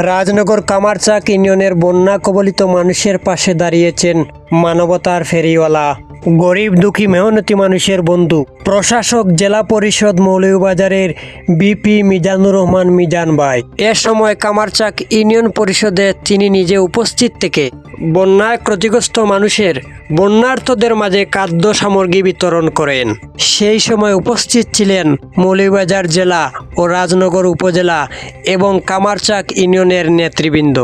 রাজনগর কামারচাক ইউনিয়নের বন্যা কবলিত মানুষের পাশে দাঁড়িয়েছেন মানবতার ফেরিওয়ালা, গরিব দুঃখী মেহনতি মানুষের বন্ধু, প্রশাসক জেলা পরিষদ মৌলভীবাজারের বিপি মিজানুর রহমান মিজান ভাই। এ সময় কামারচাক ইউনিয়ন পরিষদে তিনি নিজে উপস্থিত থেকে বন্যায় ক্ষতিগ্রস্ত মানুষের বন্যার্থদের মাঝে খাদ্য সামগ্রী বিতরণ করেন। সেই সময় উপস্থিত ছিলেন মৌলভীবাজার জেলা ও রাজনগর উপজেলা এবং কামারচাক ইউনিয়নের নেতৃবৃন্দ।